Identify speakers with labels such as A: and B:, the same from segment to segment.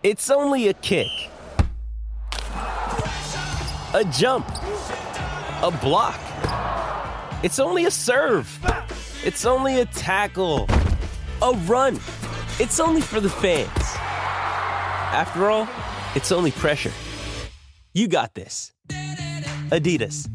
A: It's only a kick, a jump, a block. It's only a serve. It's only a tackle, a run. It's only for the fans. After all, it's only pressure. You got this. Adidas.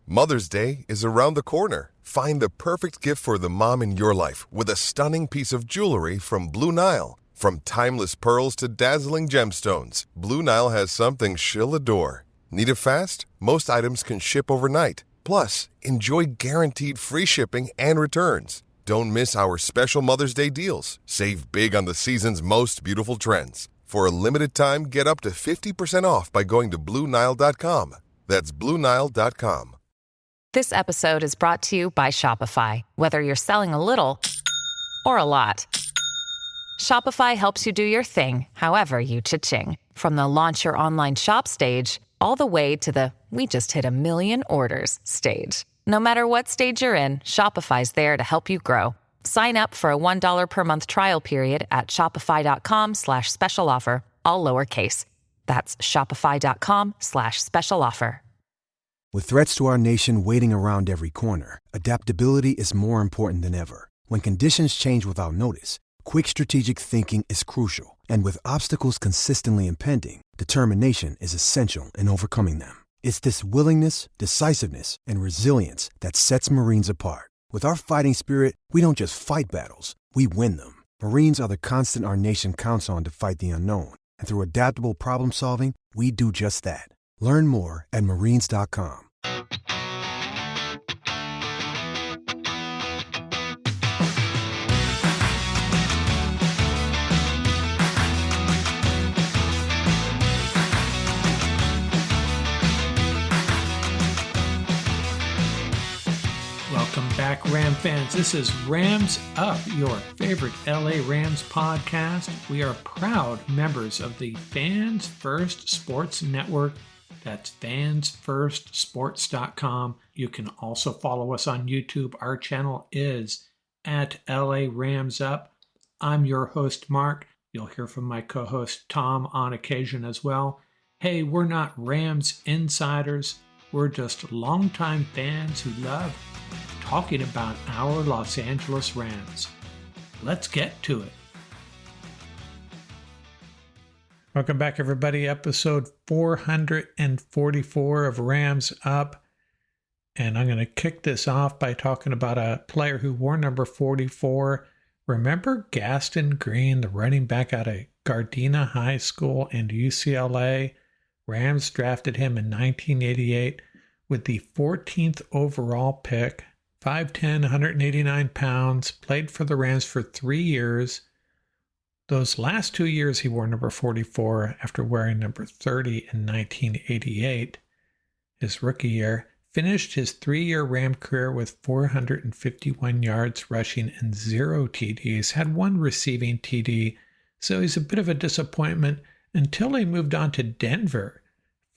B: Mother's Day is around the corner. Find the perfect gift for the mom in your life with a stunning piece of jewelry from Blue Nile. From timeless pearls to dazzling gemstones, Blue Nile has something she'll adore. Need it fast? Most items can ship overnight. Plus, enjoy guaranteed free shipping and returns. Don't miss our special Mother's Day deals. Save big on the season's most beautiful trends. For a limited time, get up to 50% off by going to BlueNile.com. That's BlueNile.com.
C: This episode is brought to you by Shopify. Whether you're selling a little or a lot, Shopify helps you do your thing, however you cha-ching. From the launch your online shop stage, all the way to the we just hit 1 million orders stage. No matter what stage you're in, Shopify's there to help you grow. Sign up for a $1 per month trial period at shopify.com/special offer, all lowercase. That's shopify.com/special offer.
D: With threats to our nation waiting around every corner, adaptability is more important than ever. When conditions change without notice, quick strategic thinking is crucial. And with obstacles consistently impending, determination is essential in overcoming them. It's this willingness, decisiveness, and resilience that sets Marines apart. With our fighting spirit, we don't just fight battles, we win them. Marines are the constant our nation counts on to fight the unknown. And through adaptable problem solving, we do just that. Learn more at Marines.com.
E: Welcome back, Ram fans. This is Rams Up, your favorite LA Rams podcast. We are proud members of the Fans First Sports Network. That's fansfirstsports.com. You can also follow us on YouTube. Our channel is at LA Rams Up. I'm your host, Mark. You'll hear from my co-host, Tom, on occasion as well. Hey, we're not Rams insiders. We're just longtime fans who love talking about our Los Angeles Rams. Let's get to it. Welcome back, everybody. Episode 444 of Rams Up. And I'm going to kick this off by talking about a player who wore number 44. Remember Gaston Green, the running back out of Gardena High School and UCLA? Rams drafted him in 1988 with the 14th overall pick. 5'10", 189 pounds, played for the Rams for 3 years. Those last 2 years he wore number 44 after wearing number 30 in 1988. His rookie year, finished his 3-year Ram career with 451 yards rushing and 0 TDs, had 1 receiving TD, so he's a bit of a disappointment until he moved on to Denver.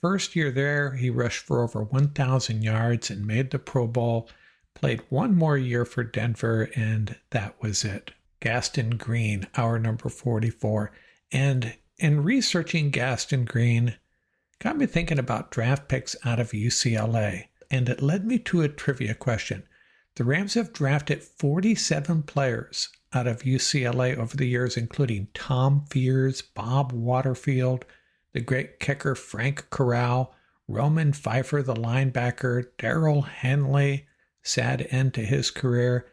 E: First year there, he rushed for over 1,000 yards and made the Pro Bowl. Played 1 more year for Denver, and that was it. Gaston Green, our number 44. And in researching Gaston Green, got me thinking about draft picks out of UCLA. And it led me to a trivia question. The Rams have drafted 47 players out of UCLA over the years, including Tom Fears, Bob Waterfield, the great kicker Frank Corral, Roman Pfeiffer, the linebacker, Darrell Henley, sad end to his career,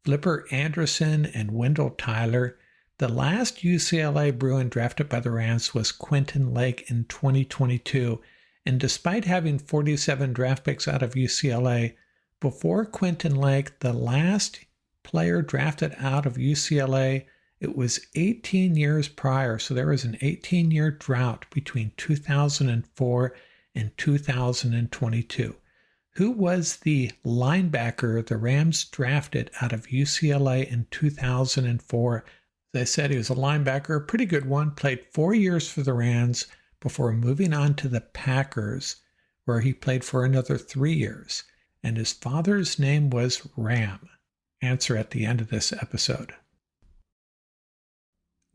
E: Flipper Anderson, and Wendell Tyler. The last UCLA Bruin drafted by the Rams was Quentin Lake in 2022, and despite having 47 draft picks out of UCLA, before Quentin Lake, the last player drafted out of UCLA, it was 18 years prior, so there was an 18-year drought between 2004 and 2022. Who was the linebacker the Rams drafted out of UCLA in 2004? As I said, he was a linebacker, a pretty good one, played 4 years for the Rams before moving on to the Packers, where he played for another 3 years. And his father's name was Ram. Answer at the end of this episode.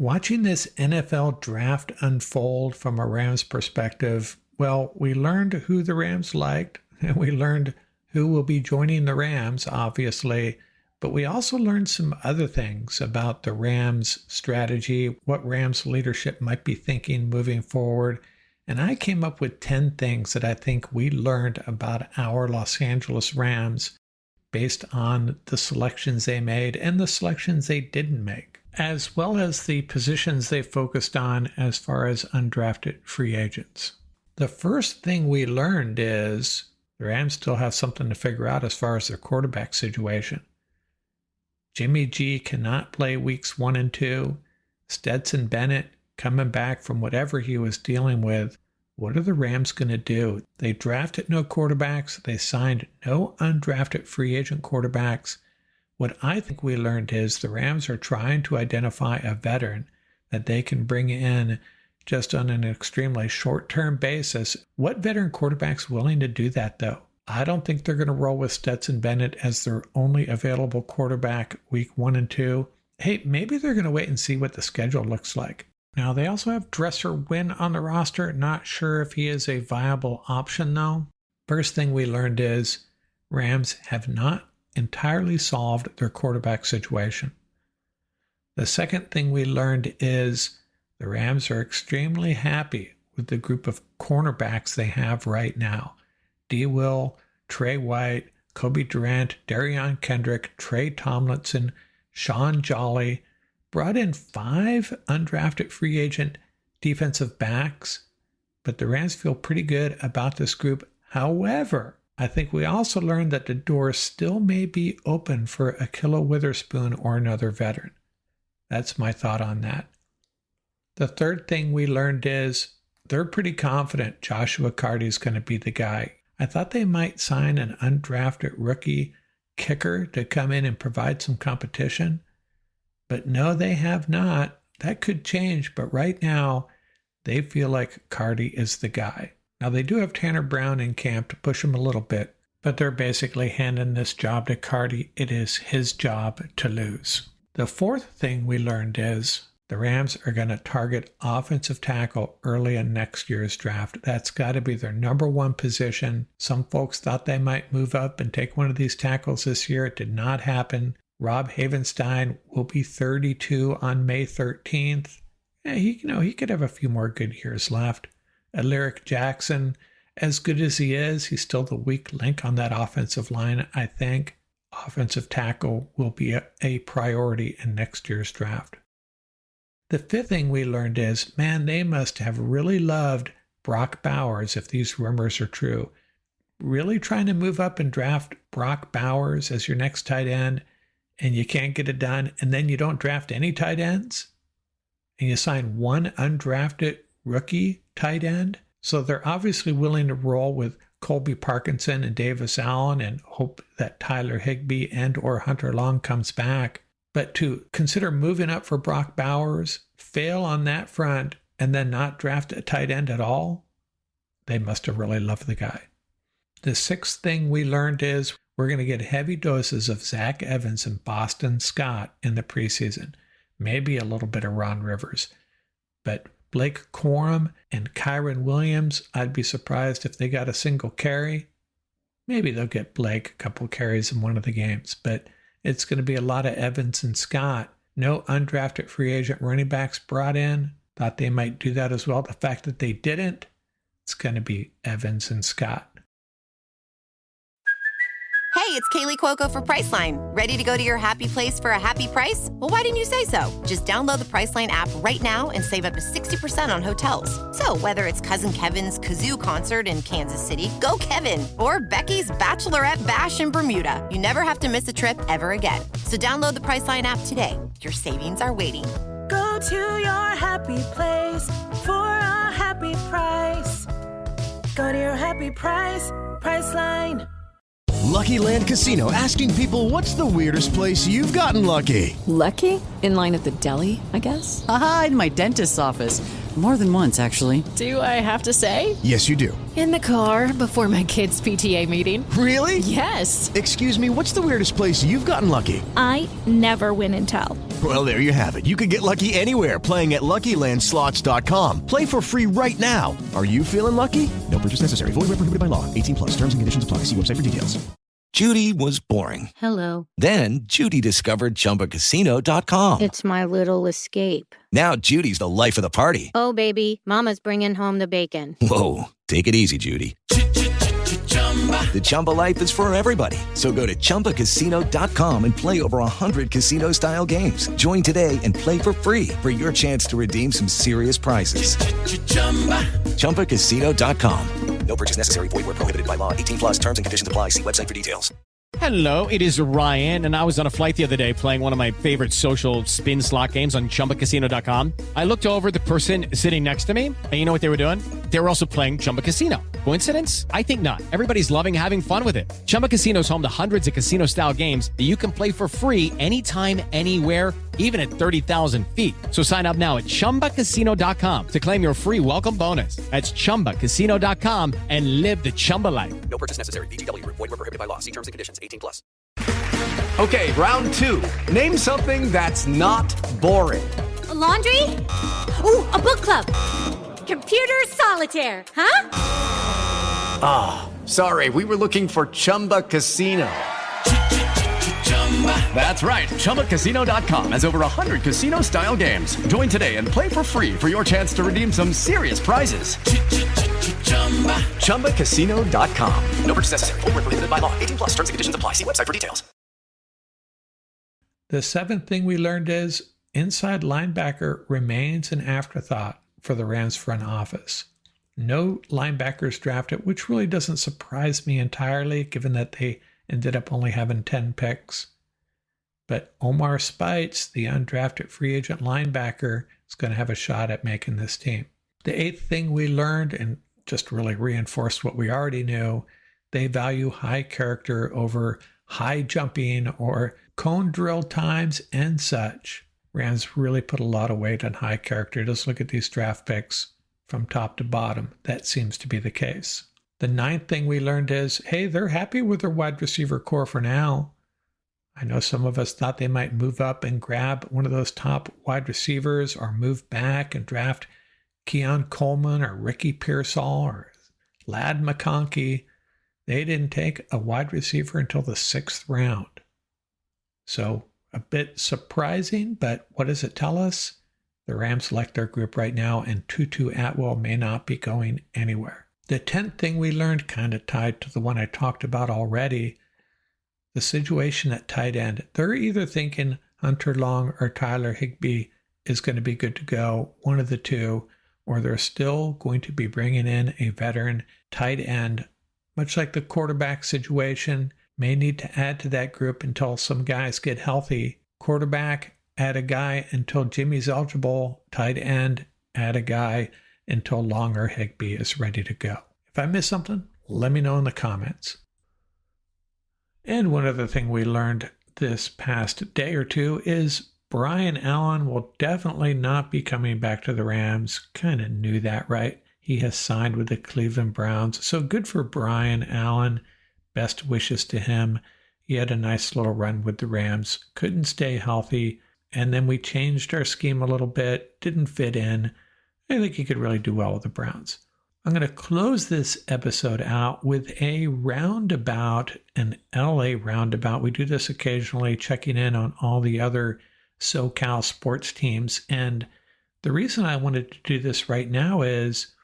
E: Watching this NFL draft unfold from a Rams perspective, well, we learned who the Rams liked, and we learned who will be joining the Rams, obviously, but we also learned some other things about the Rams strategy, what Rams leadership might be thinking moving forward, and I came up with 10 things that I think we learned about our Los Angeles Rams based on the selections they made and the selections they didn't make, as well as the positions they focused on as far as undrafted free agents. The first thing we learned is the Rams still have something to figure out as far as their quarterback situation. Jimmy G cannot play weeks 1 and 2. Stetson Bennett coming back from whatever he was dealing with. What are the Rams going to do? They drafted no quarterbacks. They signed no undrafted free agent quarterbacks. What I think we learned is the Rams are trying to identify a veteran that they can bring in just on an extremely short-term basis. What veteran quarterback's willing to do that, though? I don't think they're going to roll with Stetson Bennett as their only available quarterback week 1 and 2. Hey, maybe they're going to wait and see what the schedule looks like. Now, they also have Dresser Wynn on the roster. Not sure if he is a viable option, though. First thing we learned is Rams have not entirely solved their quarterback situation. The second thing we learned is the Rams are extremely happy with the group of cornerbacks they have right now. D. Will, Trey White, Kobe Durant, Darion Kendrick, Trey Tomlinson, Sean Jolly, brought in 5 undrafted free agent defensive backs, but the Rams feel pretty good about this group. However, I think we also learned that the door still may be open for Ahkello Witherspoon or another veteran. That's my thought on that. The third thing we learned is they're pretty confident Joshua Carty is going to be the guy. I thought they might sign an undrafted rookie kicker to come in and provide some competition. But no, they have not. That could change, but right now, they feel like Carty is the guy. Now, they do have Tanner Brown in camp to push him a little bit, but they're basically handing this job to Carty. It is his job to lose. The fourth thing we learned is the Rams are going to target offensive tackle early in next year's draft. That's got to be their number one position. Some folks thought they might move up and take one of these tackles this year. It did not happen. Rob Havenstein will be 32 on May 13th. He could have a few more good years left. Alaric Jackson, as good as he is, he's still the weak link on that offensive line. I think offensive tackle will be a priority in next year's draft. The fifth thing we learned is, man, they must have really loved Brock Bowers if these rumors are true. Really trying to move up and draft Brock Bowers as your next tight end, and you can't get it done, and then you don't draft any tight ends, and you sign one undrafted rookie tight end. So they're obviously willing to roll with Colby Parkinson and Davis Allen and hope that Tyler Higbee and or Hunter Long comes back. But to consider moving up for Brock Bowers, fail on that front, and then not draft a tight end at all, they must have really loved the guy. The sixth thing we learned is we're going to get heavy doses of Zach Evans and Boston Scott in the preseason. Maybe a little bit of Ron Rivers. But Blake Corum and Kyron Williams, I'd be surprised if they got a single carry. Maybe they'll get Blake a couple carries in one of the games, but it's going to be a lot of Evans and Scott. No undrafted free agent running backs brought in. Thought they might do that as well. The fact that they didn't, it's going to be Evans and Scott.
F: Hey, it's Kaylee Cuoco for Priceline. Ready to go to your happy place for a happy price? Well, why didn't you say so? Just download the Priceline app right now and save up to 60% on hotels. So whether it's Cousin Kevin's Kazoo Concert in Kansas City, go Kevin, or Becky's Bachelorette Bash in Bermuda, you never have to miss a trip ever again. So download the Priceline app today. Your savings are waiting.
G: Go to your happy place for a happy price. Go to your happy price, Priceline.
H: Lucky Land Casino, asking people, what's the weirdest place you've gotten lucky?
I: Lucky?
H: In line at the deli, I guess?
I: Aha, in my dentist's office. More than once, actually.
H: Do I have to say?
J: Yes, you do.
H: In the car before my kids' PTA meeting.
J: Really?
H: Yes.
J: Excuse me, what's the weirdest place you've gotten lucky?
K: I never win and tell.
J: Well, there you have it. You can get lucky anywhere, playing at LuckyLandSlots.com. Play for free right now. Are you feeling lucky? No purchase necessary. Void where prohibited by law. 18+. Terms and conditions apply. See website for details.
L: Judy was boring.
M: Hello.
L: Then Judy discovered ChumbaCasino.com.
M: It's my little escape.
L: Now Judy's the life of the party.
M: Oh, baby, mama's bringing home the bacon.
L: Whoa, take it easy, Judy. The Chumba life is for everybody. So go to ChumbaCasino.com and play over 100 casino-style games. Join today and play for free for your chance to redeem some serious prizes. ChumbaCasino.com. No purchase necessary. Void where prohibited by law. 18+. Terms and conditions apply. See website for details.
N: Hello, it is Ryan, and I was on a flight the other day playing one of my favorite social spin slot games on ChumbaCasino.com. I looked over at the person sitting next to me, and you know what they were doing? They were also playing Chumba Casino. Coincidence? I think not. Everybody's loving having fun with it. Chumba Casino is home to hundreds of casino-style games that you can play for free anytime, anywhere, even at 30,000 feet. So sign up now at ChumbaCasino.com to claim your free welcome bonus. That's ChumbaCasino.com and live the Chumba life.
O: No purchase necessary. VGW. Void where prohibited by law. See terms and conditions. 18+.
P: Okay, round two. Name something that's not boring.
Q: A laundry? Ooh, a book club. Computer solitaire, huh?
P: Ah, oh, sorry. We were looking for Chumba Casino. That's right. ChumbaCasino.com has over 100 casino-style games. Join today and play for free for your chance to redeem some serious prizes. ChumbaCasino.com.
O: No purchase necessary. Void where prohibited by law. 18+. Terms and conditions apply. See website for details.
E: The seventh thing we learned is inside linebacker remains an afterthought for the Rams front office. No linebackers drafted, which really doesn't surprise me entirely, given that they ended up only having 10 picks. But Omar Speights, the undrafted free agent linebacker, is going to have a shot at making this team. The eighth thing we learned, and just really reinforced what we already knew, they value high character over high jumping or cone drill times and such. Rams really put a lot of weight on high character. Just look at these draft picks from top to bottom. That seems to be the case. The ninth thing we learned is, hey, they're happy with their wide receiver core for now. I know some of us thought they might move up and grab one of those top wide receivers or move back and draft Keon Coleman or Ricky Pearsall or Ladd McConkey. They didn't take a wide receiver until the 6th round. So a bit surprising, but what does it tell us? The Rams like their group right now, and Tutu Atwell may not be going anywhere. The 10th thing we learned, kind of tied to the one I talked about already, the situation at tight end. They're either thinking Hunter Long or Tyler Higbee is going to be good to go, one of the two, or they're still going to be bringing in a veteran tight end. Much like the quarterback situation, may need to add to that group until some guys get healthy. Quarterback, add a guy until Jimmy's eligible. Tight end, add a guy until Long or Higbee is ready to go. If I missed something, let me know in the comments. And one other thing we learned this past day or two is Brian Allen will definitely not be coming back to the Rams. Kind of knew that, right? He has signed with the Cleveland Browns. So good for Brian Allen. Best wishes to him. He had a nice little run with the Rams. Couldn't stay healthy. And then we changed our scheme a little bit. Didn't fit in. I think he could really do well with the Browns. I'm going to close this episode out with a roundabout, an LA roundabout. We do this occasionally, checking in on all the other SoCal sports teams. And the reason I wanted to do this right now is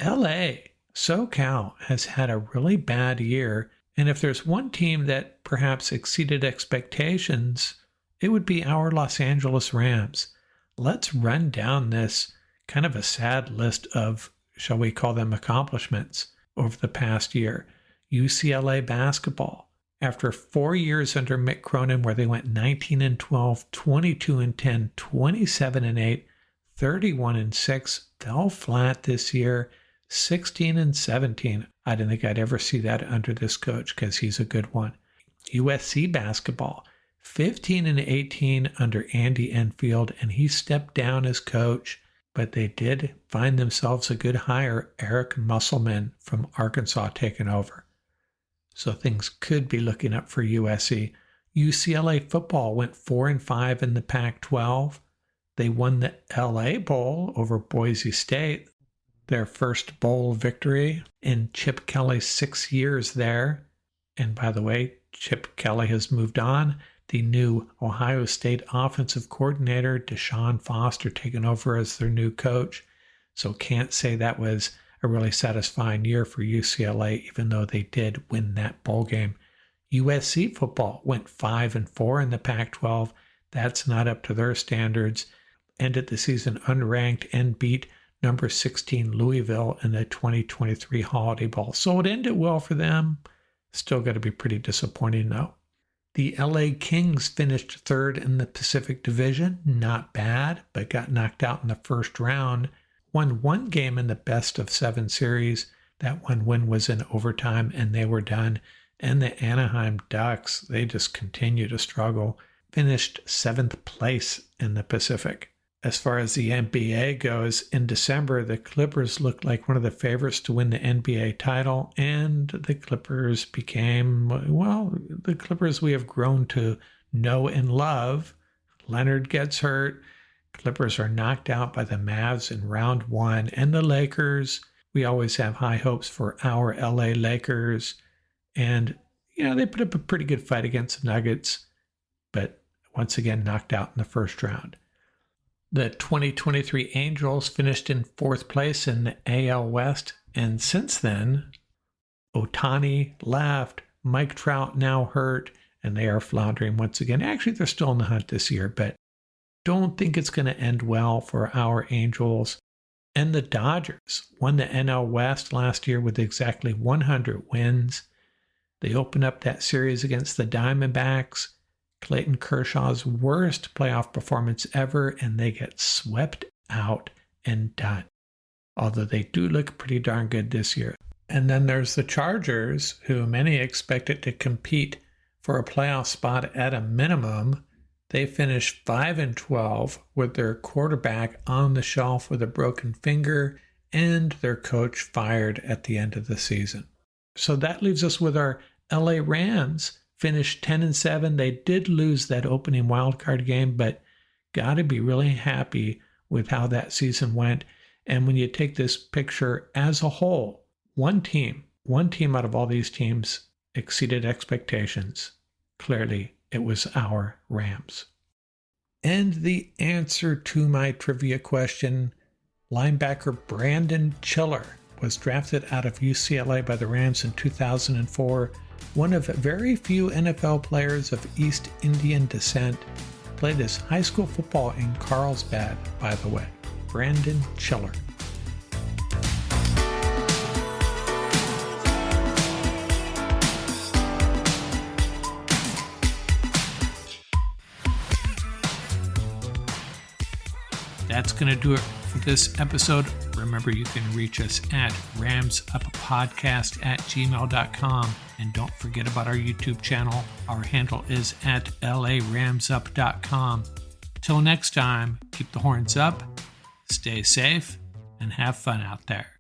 E: LA, SoCal has had a really bad year. And if there's one team that perhaps exceeded expectations, it would be our Los Angeles Rams. Let's run down this kind of a sad list of, shall we call them, accomplishments over the past year. UCLA basketball. After 4 years under Mick Cronin, where they went 19-12, 22-10, 27-8, 31-6, fell flat this year, 16-17. I didn't think I'd ever see that under this coach because he's a good one. USC basketball, 15-18 under Andy Enfield, and he stepped down as coach, but they did find themselves a good hire, Eric Musselman from Arkansas, taking over. So things could be looking up for USC. UCLA football went 4-5 in the Pac-12. They won the LA Bowl over Boise State, their first bowl victory in Chip Kelly's 6 years there. And by the way, Chip Kelly has moved on. The new Ohio State offensive coordinator, Deshaun Foster, taken over as their new coach. So can't say that was a really satisfying year for UCLA, even though they did win that bowl game. USC football went 5-4 in the Pac-12. That's not up to their standards. Ended the season unranked and beat number 16 Louisville in the 2023 Holiday Bowl. So it ended well for them. Still got to be pretty disappointing though. The LA Kings finished third in the Pacific Division. Not bad, but got knocked out in the first round. Won one game in the best of 7 series. That one win was in overtime and they were done. And the Anaheim Ducks, they just continue to struggle. Finished 7th place in the Pacific. As far as the NBA goes, in December, the Clippers looked like one of the favorites to win the NBA title, and the Clippers became, well, the Clippers we have grown to know and love. Leonard gets hurt. Clippers are knocked out by the Mavs in round 1, and the Lakers, we always have high hopes for our LA Lakers, and, they put up a pretty good fight against the Nuggets, but once again knocked out in the first round. The 2023 Angels finished in 4th place in the AL West, and since then, Ohtani left, Mike Trout now hurt, and they are floundering once again. Actually, they're still in the hunt this year, but don't think it's going to end well for our Angels. And the Dodgers won the NL West last year with exactly 100 wins. They opened up that series against the Diamondbacks. Clayton Kershaw's worst playoff performance ever, and they get swept out and done. Although they do look pretty darn good this year. And then there's the Chargers, who many expected to compete for a playoff spot at a minimum. They finished 5-12 with their quarterback on the shelf with a broken finger and their coach fired at the end of the season. So that leaves us with our LA Rams. Finished 10-7. They did lose that opening wildcard game, but got to be really happy with how that season went. And when you take this picture as a whole, one team out of all these teams exceeded expectations. Clearly, it was our Rams. And the answer to my trivia question, linebacker Brandon Chiller was drafted out of UCLA by the Rams in 2004. One of very few NFL players of East Indian descent. Played his high school football in Carlsbad, by the way. Brandon Chiller. That's going to do it for this episode. Remember, you can reach us at ramsuppodcast@gmail.com. And don't forget about our YouTube channel. Our handle is at laramsup.com. Till next time, keep the horns up, stay safe, and have fun out there.